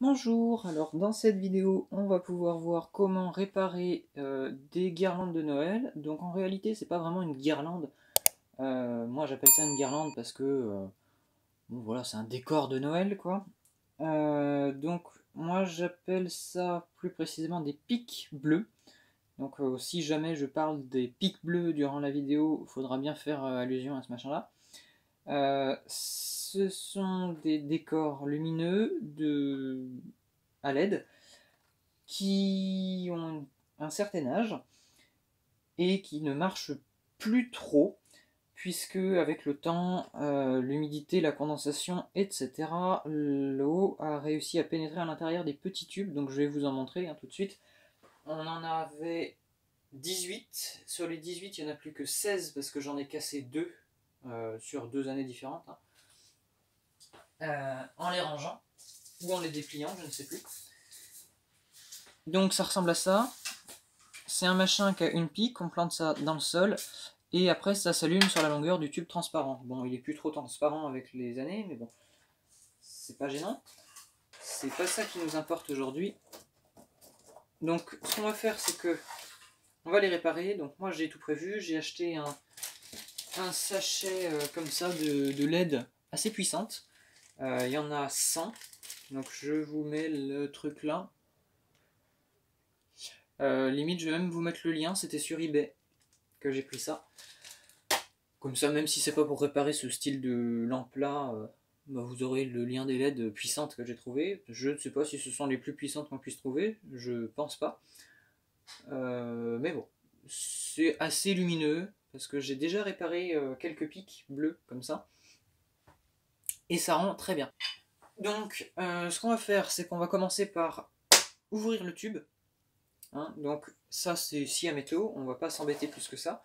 Bonjour, alors dans cette vidéo on va pouvoir voir comment réparer des guirlandes de Noël. Donc en réalité c'est pas vraiment une guirlande, moi j'appelle ça une guirlande parce que bon, voilà, c'est un décor de Noël quoi. Donc moi j'appelle ça plus précisément des pics bleus. Donc si jamais je parle des pics bleus durant la vidéo, il faudra bien faire allusion à ce machin là. Ce sont des décors lumineux à LED qui ont un certain âge et qui ne marchent plus trop, puisque avec le temps, l'humidité, la condensation, etc., l'eau a réussi à pénétrer à l'intérieur des petits tubes. Donc je vais vous en montrer tout de suite. On en avait 18. Sur les 18, il n'y en a plus que 16 parce que j'en ai cassé 2 sur 2 années différentes. En les rangeant ou en les dépliant, je ne sais plus. Donc ça ressemble à ça. C'est un machin qui a une pique, on plante ça dans le sol, et après ça s'allume sur la longueur du tube transparent. Bon, il est plus trop transparent avec les années, mais bon, c'est pas gênant. C'est pas ça qui nous importe aujourd'hui. Donc ce qu'on va faire, c'est que on va les réparer. Donc moi j'ai tout prévu, j'ai acheté un sachet comme ça de LED assez puissante. Il y en a 100, donc je vous mets le truc là. Limite, je vais même vous mettre le lien, c'était sur eBay que j'ai pris ça. Comme ça, même si c'est pas pour réparer ce style de lampe là, bah vous aurez le lien des LED puissantes que j'ai trouvé. Je ne sais pas si ce sont les plus puissantes qu'on puisse trouver, je pense pas. Mais bon, c'est assez lumineux, parce que j'ai déjà réparé quelques pics bleus comme ça. Et ça rend très bien. Donc, ce qu'on va faire, c'est qu'on va commencer par ouvrir le tube. Donc ça c'est scie à métaux, on va pas s'embêter plus que ça.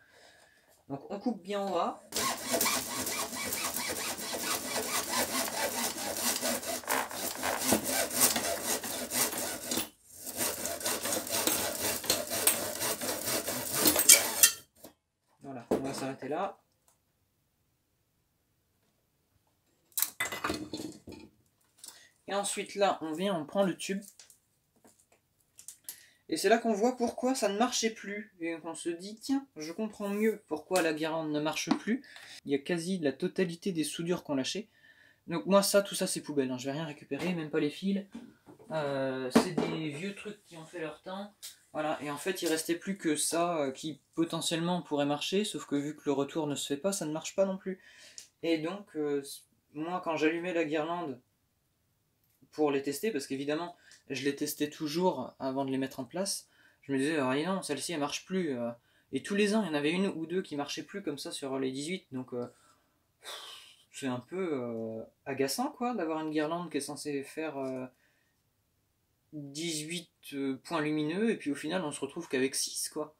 Donc on coupe bien en bas. Voilà, on va s'arrêter là. Et ensuite là, on vient, on prend le tube. Et c'est là qu'on voit pourquoi ça ne marchait plus. Et on se dit, tiens, je comprends mieux pourquoi la guirlande ne marche plus. Il y a quasi la totalité des soudures qu'on lâchait. Donc moi, tout ça c'est poubelle. Je vais rien récupérer, même pas les fils. C'est des vieux trucs qui ont fait leur temps. Voilà, et en fait il restait plus que ça qui potentiellement pourrait marcher, sauf que vu que le retour ne se fait pas, ça ne marche pas non plus. Et donc, moi quand j'allumais la guirlande pour les tester, parce qu'évidemment je les testais toujours avant de les mettre en place, je me disais, ah non, celle-ci elle marche plus. Et tous les ans il y en avait une ou deux qui marchaient plus comme ça sur les 18, donc c'est un peu agaçant quoi, d'avoir une guirlande qui est censée faire 18 points lumineux, et puis au final on se retrouve qu'avec 6 quoi.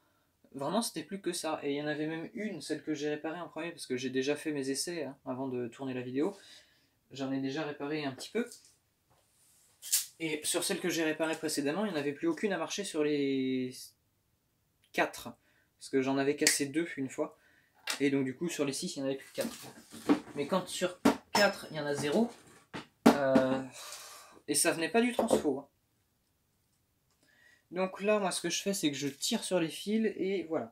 Vraiment c'était plus que ça. Et il y en avait même une, celle que j'ai réparée en premier, parce que j'ai déjà fait mes essais avant de tourner la vidéo. J'en ai déjà réparé un petit peu. Et sur celle que j'ai réparée précédemment, il n'y en avait plus aucune à marcher sur les 4. Parce que j'en avais cassé 2 une fois. Et donc du coup sur les 6 il n'y en avait plus que 4. Mais quand sur 4 il y en a 0, et ça venait pas du transfo. Donc là, moi, ce que je fais, c'est que je tire sur les fils et voilà.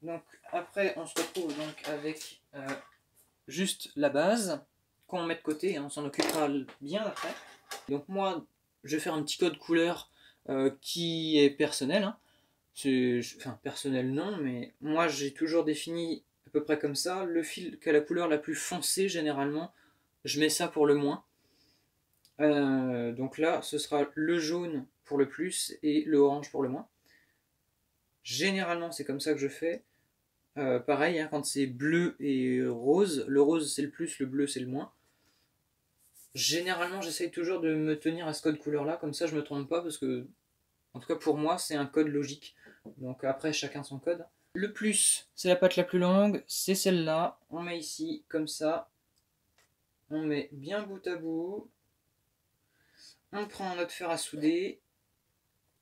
Donc après, on se retrouve donc avec juste la base qu'on met de côté, et on s'en occupera bien après. Donc moi, je vais faire un petit code couleur qui est personnel. Enfin, personnel non, mais moi, j'ai toujours défini à peu près comme ça. Le fil qui a la couleur la plus foncée, généralement, je mets ça pour le moins. Donc là, ce sera le jaune pour le plus et le orange pour le moins. Généralement, c'est comme ça que je fais. Pareil, quand c'est bleu et rose, le rose c'est le plus, le bleu c'est le moins. Généralement, j'essaye toujours de me tenir à ce code couleur là, comme ça je me trompe pas, parce que, en tout cas pour moi, c'est un code logique. Donc après, chacun son code. Le plus, c'est la patte la plus longue, c'est celle-là. On met ici, comme ça. On met bien bout à bout. On prend notre fer à souder.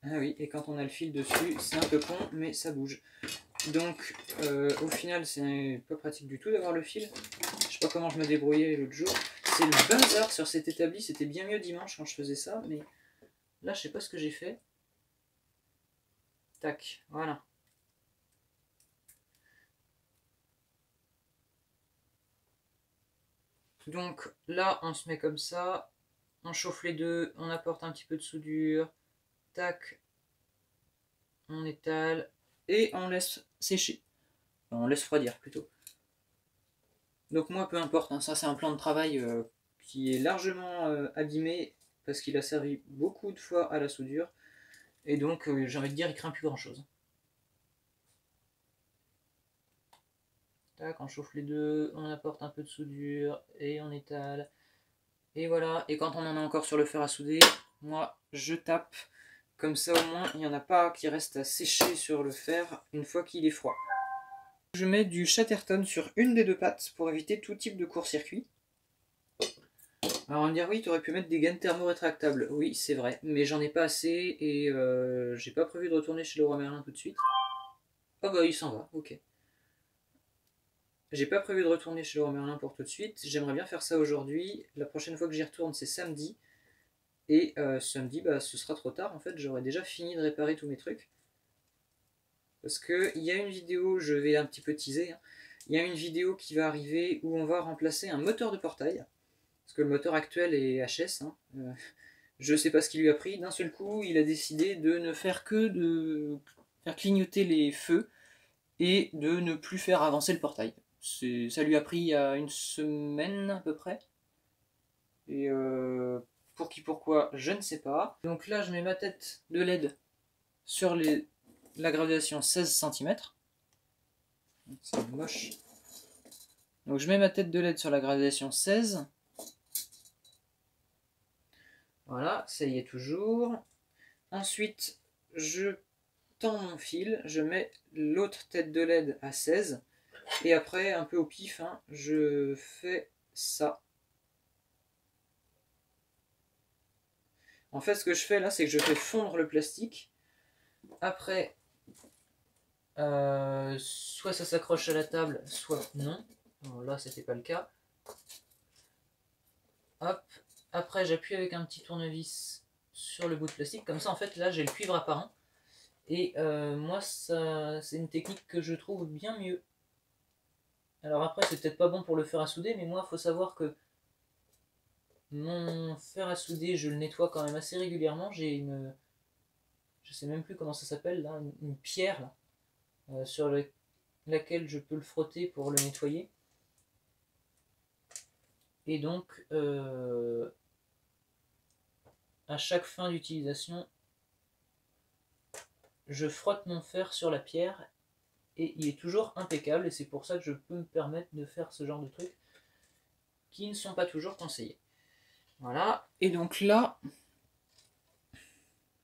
Ah oui, et quand on a le fil dessus, c'est un peu con, mais ça bouge. Donc, au final, c'est pas pratique du tout d'avoir le fil. Je sais pas comment je me débrouillais l'autre jour. c'est le bazar sur cet établi. C'était bien mieux dimanche quand je faisais ça, mais là, je sais pas ce que j'ai fait. Tac, voilà. Donc là, on se met comme ça. On chauffe les deux, on apporte un petit peu de soudure. Tac. On étale. Et on laisse sécher. Enfin, on laisse refroidir plutôt. Donc moi, peu importe, hein, ça c'est un plan de travail qui est largement abîmé parce qu'il a servi beaucoup de fois à la soudure. Et donc, j'ai envie de dire, il craint plus grand chose. Tac, on chauffe les deux, on apporte un peu de soudure et on étale. Et voilà, et quand on en a encore sur le fer à souder, moi je tape. Comme ça au moins, il n'y en a pas qui reste à sécher sur le fer une fois qu'il est froid. Je mets du Chatterton sur une des deux pattes pour éviter tout type de court-circuit. Alors on va me dire oui, tu aurais pu mettre des gaines thermo-rétractables. Oui, c'est vrai, mais j'en ai pas assez et j'ai pas prévu de retourner chez Leroy Merlin tout de suite. Oh bah il s'en va, ok. J'ai pas prévu de retourner chez Leroy Merlin pour tout de suite. J'aimerais bien faire ça aujourd'hui. La prochaine fois que j'y retourne, c'est samedi. Et samedi, bah, ce sera trop tard. En fait, j'aurai déjà fini de réparer tous mes trucs. Parce qu'il y a une vidéo, je vais un petit peu teaser. Hein. Il y a une vidéo qui va arriver où on va remplacer un moteur de portail. Parce que le moteur actuel est HS. Hein. Je sais pas ce qu'il lui a pris. D'un seul coup, il a décidé de ne faire que de faire clignoter les feux et de ne plus faire avancer le portail. Ça lui a pris il y a une semaine à peu près. Et pour qui, pourquoi, je ne sais pas. Donc là, je mets ma tête de LED sur la graduation 16 cm. C'est moche. Donc je mets ma tête de LED sur la graduation 16. Voilà, ça y est toujours. Ensuite, je tends mon fil, je mets l'autre tête de LED à 16. Et après, un peu au pif, hein, je fais ça. En fait, ce que je fais là, c'est que je fais fondre le plastique. Après, soit ça s'accroche à la table, soit non. Bon, là, c'était pas le cas. Hop. Après, j'appuie avec un petit tournevis sur le bout de plastique. Comme ça, en fait, là, j'ai le cuivre apparent. Et moi, c'est une technique que je trouve bien mieux. Alors après, c'est peut-être pas bon pour le fer à souder, mais moi, il faut savoir que mon fer à souder, je le nettoie quand même assez régulièrement. J'ai une... Je sais même plus comment ça s'appelle, là, une pierre, là, sur laquelle je peux le frotter pour le nettoyer. Et donc, à chaque fin d'utilisation, je frotte mon fer sur la pierre et il est toujours impeccable. Et c'est pour ça que je peux me permettre de faire ce genre de trucs qui ne sont pas toujours conseillés. Voilà. Et donc là,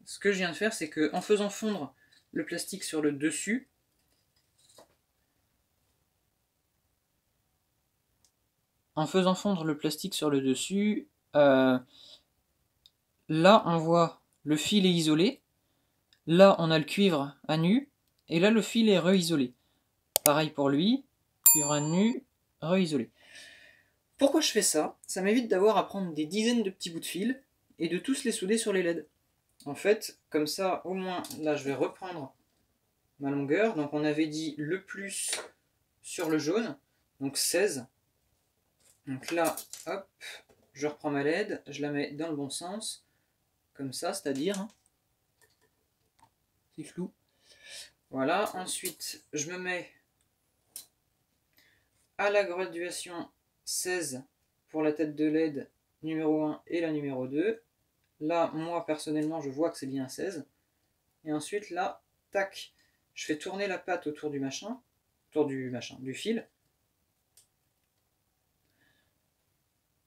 ce que je viens de faire, c'est que en faisant fondre le plastique sur le dessus, là on voit le fil est isolé, là on a le cuivre à nu, et là le fil est re-isolé. Pareil pour lui, cuivre à nu, re-isolé. Pourquoi je fais ça? Ça m'évite d'avoir à prendre des dizaines de petits bouts de fil et de tous les souder sur les LED. En fait, comme ça, au moins, là je vais reprendre ma longueur. Donc on avait dit le plus sur le jaune, donc 16. Donc là, hop, je reprends ma LED, je la mets dans le bon sens, comme ça, c'est-à-dire, hein, c'est flou. Voilà, ensuite je me mets à la graduation 16 pour la tête de LED numéro 1 et la numéro 2. Là, moi personnellement, je vois que c'est bien 16. Et ensuite, là, tac, je fais tourner la patte autour du machin, du fil.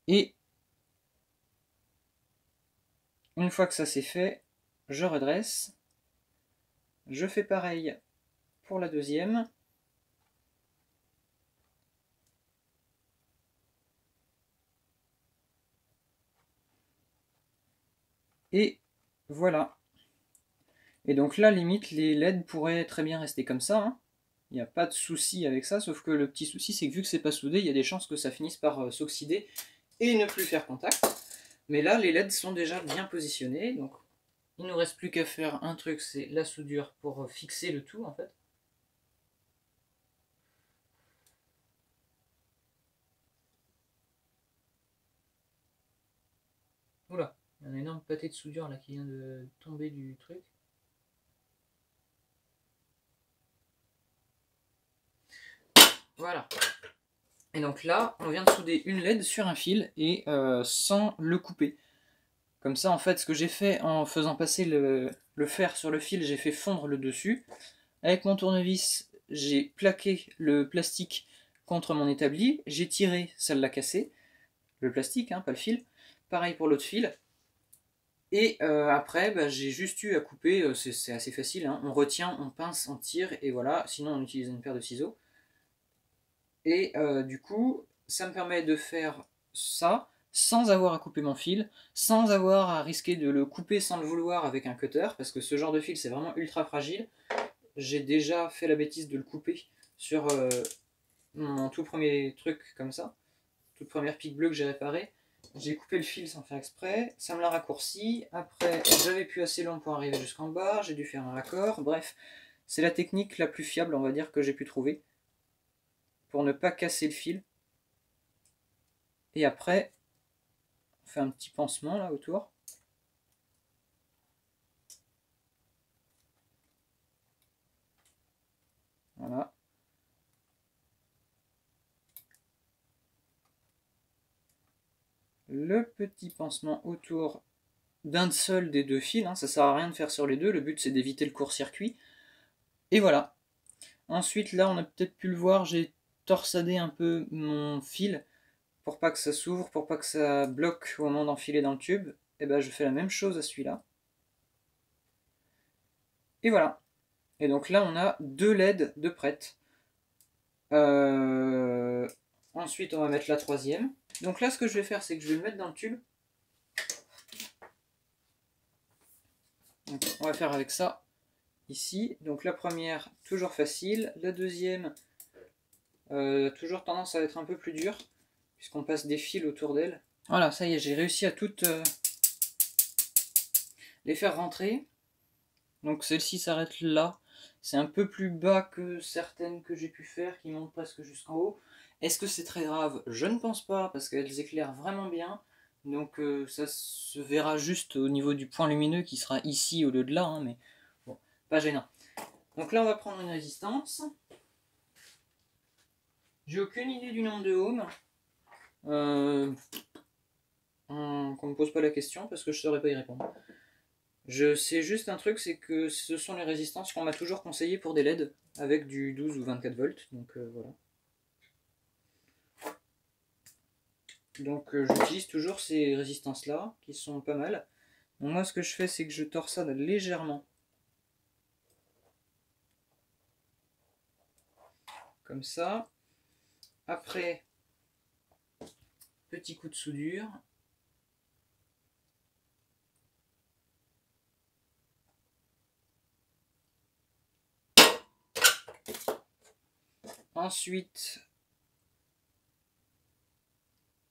Et une fois que ça c'est fait, je redresse. Je fais pareil pour la deuxième. Et voilà. Et donc là, limite, les LED pourraient très bien rester comme ça. Hein. Il n'y a pas de souci avec ça, sauf que le petit souci, c'est que vu que c'est pas soudé, il y a des chances que ça finisse par s'oxyder et ne plus faire contact. Mais là, les LED sont déjà bien positionnés, donc il ne nous reste plus qu'à faire un truc, c'est la soudure pour fixer le tout en fait. Oula, il y a un énorme pâté de soudure là qui vient de tomber du truc. Voilà. Et donc là, on vient de souder une LED sur un fil et sans le couper. Comme ça, en fait, ce que j'ai fait en faisant passer le fer sur le fil, j'ai fait fondre le dessus. Avec mon tournevis, j'ai plaqué le plastique contre mon établi. J'ai tiré, ça l'a cassé. Le plastique, hein, pas le fil. Pareil pour l'autre fil. Et après, bah, j'ai juste eu à couper, c'est assez facile. Hein. On retient, on pince, on tire, et voilà. Sinon, on utilise une paire de ciseaux. Et du coup, ça me permet de faire ça sans avoir à couper mon fil, sans avoir à risquer de le couper sans le vouloir avec un cutter, parce que ce genre de fil c'est vraiment ultra fragile. J'ai déjà fait la bêtise de le couper sur mon tout premier truc comme ça, toute première pique bleue que j'ai réparée. J'ai coupé le fil sans faire exprès, ça me l'a raccourci, après j'avais plus assez long pour arriver jusqu'en bas, j'ai dû faire un raccord, bref, c'est la technique la plus fiable on va dire que j'ai pu trouver pour ne pas casser le fil. Et après, on fait un petit pansement là autour. Voilà. Le petit pansement autour d'un seul des deux fils, hein. Ça sert à rien de faire sur les deux, le but c'est d'éviter le court-circuit. Et voilà. Ensuite là on a peut-être pu le voir, j'ai torsadé un peu mon fil pour pas que ça s'ouvre, pour pas que ça bloque au moment d'enfiler dans le tube. Et ben je fais la même chose à celui-là. Et voilà. Et donc là on a deux LED de prête. Ensuite on va mettre la troisième. Donc là ce que je vais faire c'est que je vais le mettre dans le tube. Donc, on va faire avec ça ici. Donc la première, toujours facile. La deuxième, toujours tendance à être un peu plus dure, puisqu'on passe des fils autour d'elle. Voilà, ça y est, j'ai réussi à toutes les faire rentrer. Donc celle-ci s'arrête là. C'est un peu plus bas que certaines que j'ai pu faire, qui montent presque jusqu'en haut. Est-ce que c'est très grave? Je ne pense pas, parce qu'elles éclairent vraiment bien. Donc ça se verra juste au niveau du point lumineux qui sera ici au lieu de là, hein, mais bon, pas gênant. Donc là on va prendre une résistance. J'ai aucune idée du nombre de ohms. Qu'on me pose pas la question parce que je saurais pas y répondre. Je sais juste un truc, c'est que ce sont les résistances qu'on m'a toujours conseillé pour des LED avec du 12 ou 24 volts. Donc voilà. Donc j'utilise toujours ces résistances là qui sont pas mal. Donc moi ce que je fais c'est que je torsade légèrement. Comme ça. Après, petit coup de soudure. Ensuite,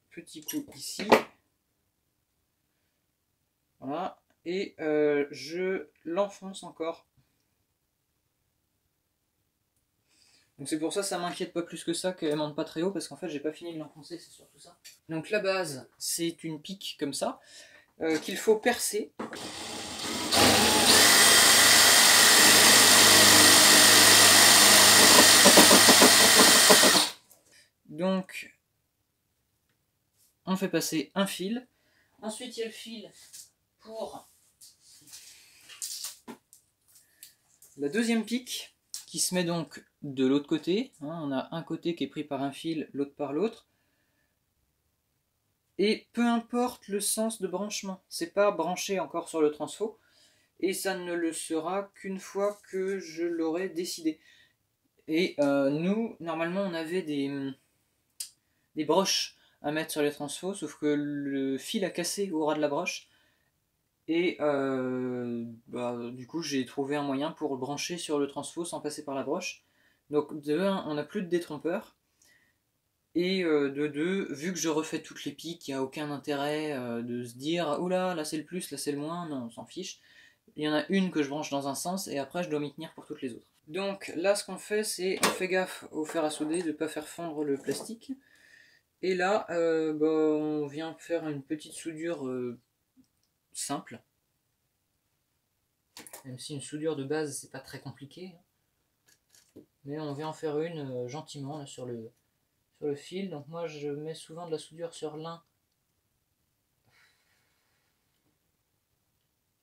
petit coup ici. Voilà. Et je l'enfonce encore. Donc c'est pour ça que ça m'inquiète pas plus que ça qu'elle monte pas très haut, parce qu'en fait j'ai pas fini de l'enfoncer, c'est surtout ça. Donc la base, c'est une pique comme ça, qu'il faut percer. Donc on fait passer un fil. Ensuite il y a le fil pour la deuxième pique, qui se met donc de l'autre côté. On a un côté qui est pris par un fil, l'autre par l'autre. Et peu importe le sens de branchement, c'est pas branché encore sur le transfo, et ça ne le sera qu'une fois que je l'aurai décidé. Et nous, normalement, on avait des broches à mettre sur les transfos, sauf que le fil a cassé au ras de la broche. Et du coup, j'ai trouvé un moyen pour le brancher sur le transfo sans passer par la broche. Donc de 1, on n'a plus de détrompeur. Et de deux, vu que je refais toutes les piques, il n'y a aucun intérêt de se dire oula, là c'est le plus, là c'est le moins, non, on s'en fiche. Il y en a une que je branche dans un sens et après je dois m'y tenir pour toutes les autres. Donc là ce qu'on fait, c'est on fait gaffe au fer à souder de ne pas faire fondre le plastique. Et là on vient faire une petite soudure simple. Même si une soudure de base c'est pas très compliqué. Mais on vient en faire une gentiment là, sur le fil. Donc moi je mets souvent de la soudure sur l'un,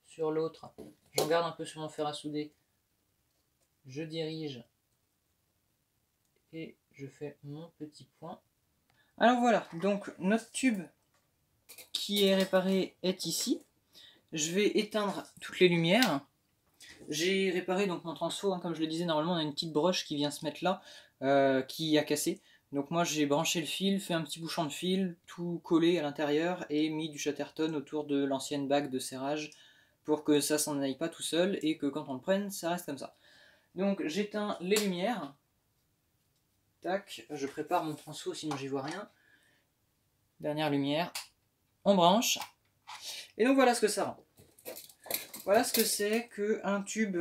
sur l'autre. J'en garde un peu sur mon fer à souder. Je dirige et je fais mon petit point. Alors voilà, donc notre tube qui est réparé est ici. Je vais éteindre toutes les lumières. J'ai réparé donc mon transfo, hein, comme je le disais, normalement on a une petite broche qui vient se mettre là, qui a cassé. Donc moi j'ai branché le fil, fait un petit bouchon de fil, tout collé à l'intérieur et mis du Chatterton autour de l'ancienne bague de serrage pour que ça s'en aille pas tout seul et que quand on le prenne, ça reste comme ça. Donc j'éteins les lumières. Tac, je prépare mon transfo sinon j'y vois rien. Dernière lumière, on branche. Et donc voilà ce que ça rend. Voilà ce que c'est qu'un tube,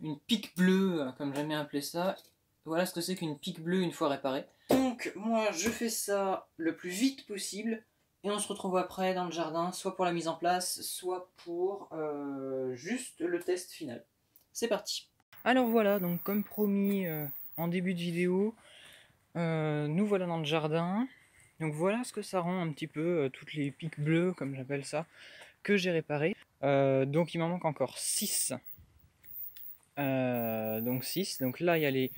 une pique bleue, comme j'aime bien appeler ça. Voilà ce que c'est qu'une pique bleue une fois réparée. Donc moi je fais ça le plus vite possible et on se retrouve après dans le jardin, soit pour la mise en place, soit pour juste le test final. C'est parti. Alors voilà, donc comme promis en début de vidéo, nous voilà dans le jardin. Donc voilà ce que ça rend un petit peu, toutes les piques bleues comme j'appelle ça, que j'ai réparées. Donc il m'en manque encore 6. Donc 6. Donc là il y a les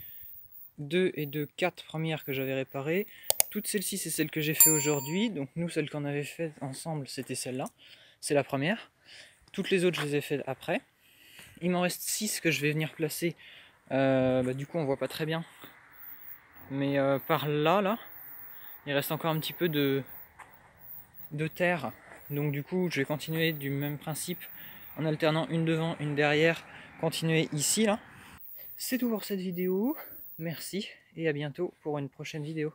2 et 2, 4 premières que j'avais réparées. Toutes celles-ci c'est celles que j'ai fait aujourd'hui. Donc nous celles qu'on avait faites ensemble c'était celle-là. C'est la première. Toutes les autres je les ai faites après. Il m'en reste 6 que je vais venir placer. Du coup on voit pas très bien. Mais par là, il reste encore un petit peu de terre. Donc du coup je vais continuer du même principe en alternant une devant, une derrière. Continuer ici là. C'est tout pour cette vidéo. Merci et à bientôt pour une prochaine vidéo.